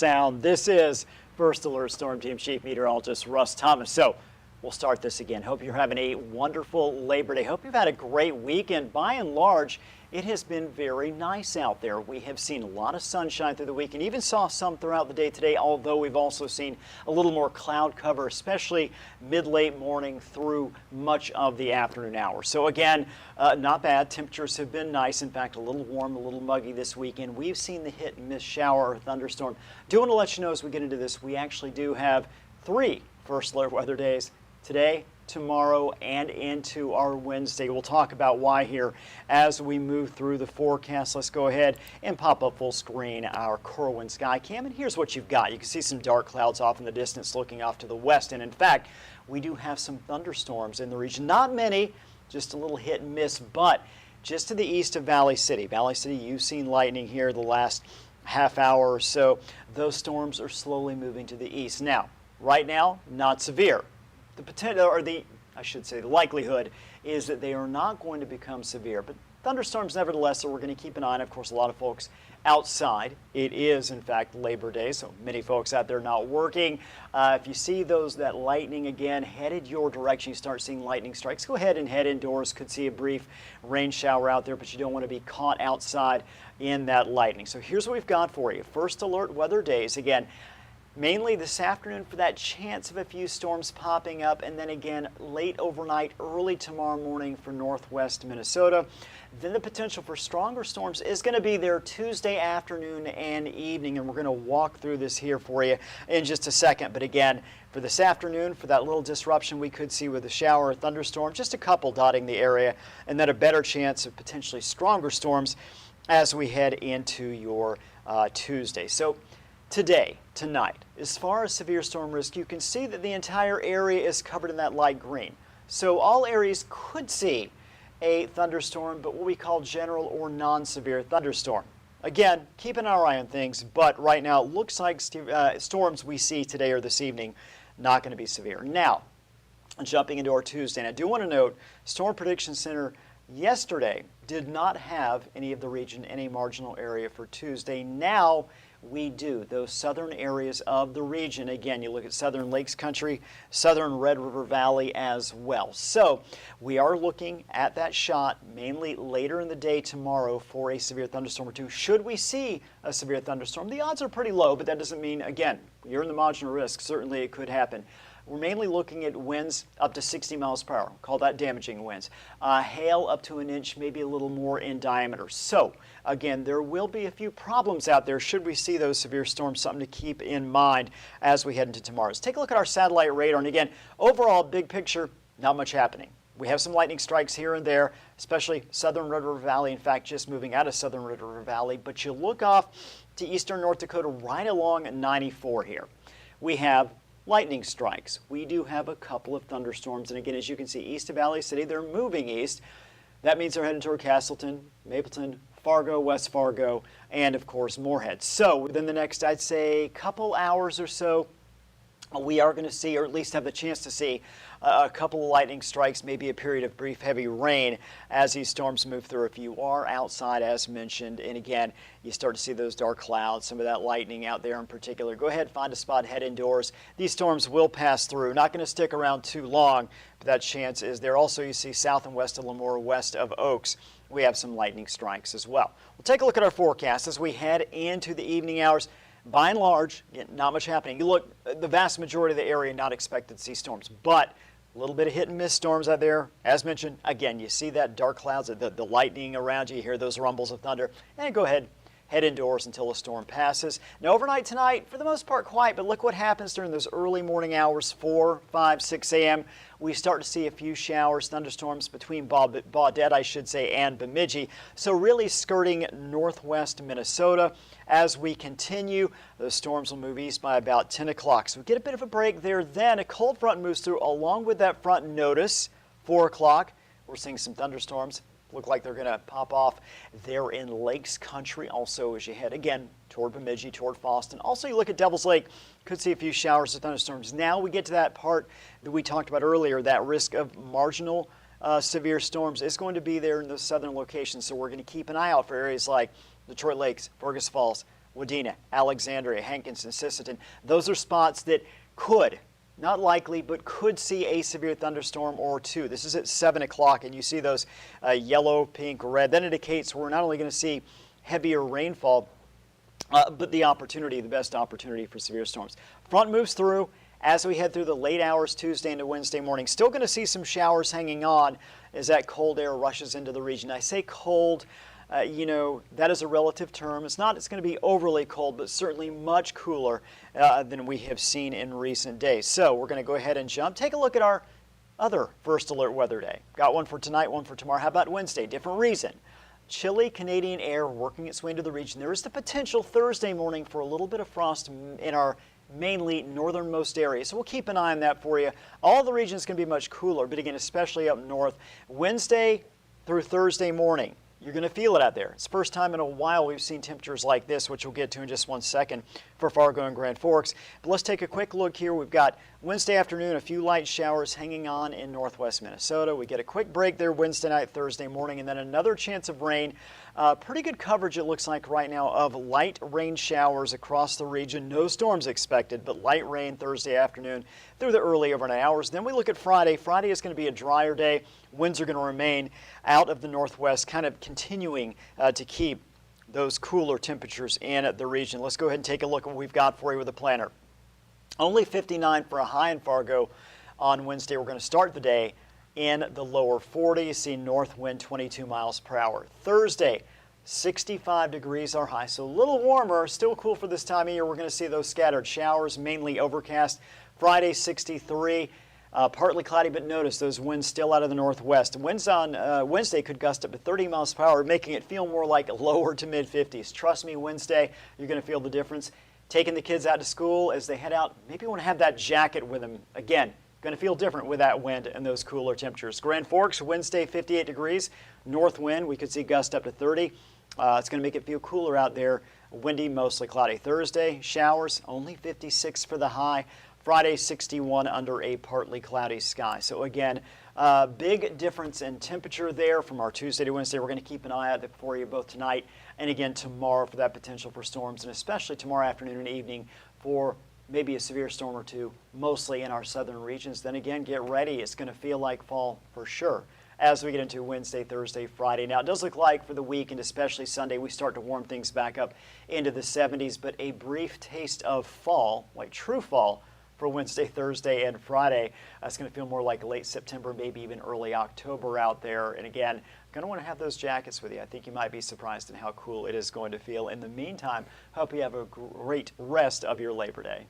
sound. This is First Alert Storm Team Chief Meteorologist Russ Thomas. So we'll start this again. Hope you're having a wonderful Labor Day. Hope you've had a great weekend. By and large, it has been very nice out there. We have seen a lot of sunshine through the week and even saw some throughout the day today, although we've also seen a little more cloud cover, especially mid-late morning through much of the afternoon hours. So again, not bad. Temperatures have been nice. In fact, a little warm, a little muggy this weekend. We've seen the hit and miss shower or thunderstorm. Do want to let you know as we get into this, we actually do have 3 first alert weather days today, tomorrow, and into our Wednesday. We'll talk about why here as we move through the forecast. Let's go ahead and pop up full screen our Corwin sky cam, and here's what you've got. You can see some dark clouds off in the distance looking off to the west, and in fact, we do have some thunderstorms in the region. Not many, just a little hit and miss, but just to the east of Valley City. Valley City, you've seen lightning here the last half hour or so. Those storms are slowly moving to the east. Now, right now, not severe. The potential, or the likelihood is that they are not going to become severe, but thunderstorms nevertheless, so we're going to keep an eye on. Of course, a lot of folks outside. It is, in fact, Labor Day, so many folks out there not working. If you see that lightning again headed your direction, you start seeing lightning strikes, go ahead and head indoors. Could see a brief rain shower out there, but you don't want to be caught outside in that lightning. So here's what we've got for you. First alert weather days. Again, mainly this afternoon for that chance of a few storms popping up, and then again late overnight, early tomorrow morning for northwest Minnesota. Then the potential for stronger storms is going to be there Tuesday afternoon and evening, and we're going to walk through this here for you in just a second. But again, for this afternoon, for that little disruption we could see with a shower or thunderstorm, just a couple dotting the area, and then a better chance of potentially stronger storms as we head into your Tuesday. So today, tonight, as far as severe storm risk, you can see that the entire area is covered in that light green. So all areas could see a thunderstorm, but what we call general or non-severe thunderstorm. Again, keep an eye on things, but right now it looks like storms we see today or this evening not going to be severe. Now, jumping into our Tuesday, and I do want to note, Storm Prediction Center yesterday did not have any of the region, any marginal area for Tuesday. Now we do. Those southern areas of the region, again, you look at southern Lakes Country, southern Red River Valley as well. So we are looking at that shot mainly later in the day tomorrow for a severe thunderstorm or two. Should we see a severe thunderstorm, the odds are pretty low, but that doesn't mean, again, you're in the marginal risk. Certainly it could happen. We're mainly looking at winds up to 60 miles per hour. Call that damaging winds. Hail up to an inch, maybe a little more in diameter. So, again, there will be a few problems out there should we see those severe storms, something to keep in mind as we head into tomorrow. Let's take a look at our satellite radar. And again, overall, big picture, not much happening. We have some lightning strikes here and there, especially southern Red River Valley. In fact, just moving out of southern Red River Valley. But you look off to eastern North Dakota right along 94 here. We have lightning strikes. We do have a couple of thunderstorms, and again, as you can see, east of Valley City, they're moving east. That means they're headed toward Castleton, Mapleton, Fargo, West Fargo, and of course Moorhead. So within the next, I'd say, couple hours or so, we are going to see, or at least have the chance to see, a couple of lightning strikes, maybe a period of brief heavy rain as these storms move through. If you are outside, as mentioned, and again, you start to see those dark clouds, some of that lightning out there in particular, go ahead, find a spot, head indoors. These storms will pass through. Not going to stick around too long, but that chance is there. Also, you see south and west of Lemoore, west of Oaks, we have some lightning strikes as well. We'll take a look at our forecast as we head into the evening hours. By and large, again, not much happening. You look, the vast majority of the area not expected to see storms, but a little bit of hit and miss storms out there. As mentioned, again, you see that dark clouds, the lightning around you, you hear those rumbles of thunder, and go ahead, head indoors until the storm passes. Now, overnight tonight, for the most part, quiet, but look what happens during those early morning hours, 4, 5, 6 a.m. We start to see a few showers, thunderstorms between Baudette, I should say, and Bemidji. So really skirting northwest Minnesota. As we continue, those storms will move east by about 10 o'clock. So we get a bit of a break there. Then a cold front moves through along with that front notice, 4 o'clock. We're seeing some thunderstorms. Look like they're going to pop off there in Lakes Country. Also, as you head again toward Bemidji, toward Fosston. Also, you look at Devil's Lake, could see a few showers of thunderstorms. Now we get to that part that we talked about earlier, that risk of marginal severe storms is going to be there in the southern locations. So we're going to keep an eye out for areas like Detroit Lakes, Fergus Falls, Wadena, Alexandria, Hankins, and Sisseton. Those are spots that could, not likely, but could see a severe thunderstorm or two. This is at 7 o'clock, and you see those yellow, pink, red. That indicates we're not only going to see heavier rainfall, but the best opportunity for severe storms. Front moves through as we head through the late hours Tuesday into Wednesday morning. Still going to see some showers hanging on as that cold air rushes into the region. I say cold, that is a relative term. It's going to be overly cold, but certainly much cooler than we have seen in recent days. So we're going to go ahead and take a look at our other first alert weather day. Got one for tonight, one for tomorrow. How about Wednesday? Different reason. Chilly Canadian air working its way into the region. There is the potential Thursday morning for a little bit of frost in our mainly northernmost area. So we'll keep an eye on that for you. All the regions can be much cooler, but again, especially up north. Wednesday through Thursday morning, you're going to feel it out there. It's the first time in a while we've seen temperatures like this, which we'll get to in just 1 second for Fargo and Grand Forks. But let's take a quick look here. We've got Wednesday afternoon, a few light showers hanging on in northwest Minnesota. We get a quick break there Wednesday night, Thursday morning, and then another chance of rain. Pretty good coverage, it looks like right now, of light rain showers across the region. No storms expected, but light rain Thursday afternoon through the early overnight hours. Then we look at Friday. Friday is going to be a drier day. Winds are going to remain out of the northwest, kind of continuing to keep those cooler temperatures in the region. Let's go ahead and take a look at what we've got for you with a planner. Only 59 for a high in Fargo on Wednesday. We're going to start the day in the lower 40s, see north wind 22 miles per hour. Thursday, 65 degrees our high, so a little warmer, still cool for this time of year. We're going to see those scattered showers, mainly overcast. Friday, 63, partly cloudy, but notice those winds still out of the northwest. Winds on Wednesday could gust up to 30 miles per hour, making it feel more like lower to mid-50s. Trust me, Wednesday, you're going to feel the difference. Taking the kids out to school as they head out, maybe you want to have that jacket with them. Again, going to feel different with that wind and those cooler temperatures. Grand Forks, Wednesday, 58 degrees. North wind, we could see gust up to 30. It's going to make it feel cooler out there. Windy, mostly cloudy. Thursday, showers, only 56 for the high. Friday, 61 under a partly cloudy sky. So again, big difference in temperature there from our Tuesday to Wednesday. We're going to keep an eye out for you both tonight and again tomorrow for that potential for storms, and especially tomorrow afternoon and evening for maybe a severe storm or two, mostly in our southern regions. Then again, get ready. It's going to feel like fall for sure as we get into Wednesday, Thursday, Friday. Now, it does look like for the week and especially Sunday, we start to warm things back up into the 70s, but a brief taste of fall, like true fall, for Wednesday, Thursday, and Friday. It's going to feel more like late September, maybe even early October out there. And again, going to want to have those jackets with you. I think you might be surprised in how cool it is going to feel. In the meantime, hope you have a great rest of your Labor Day.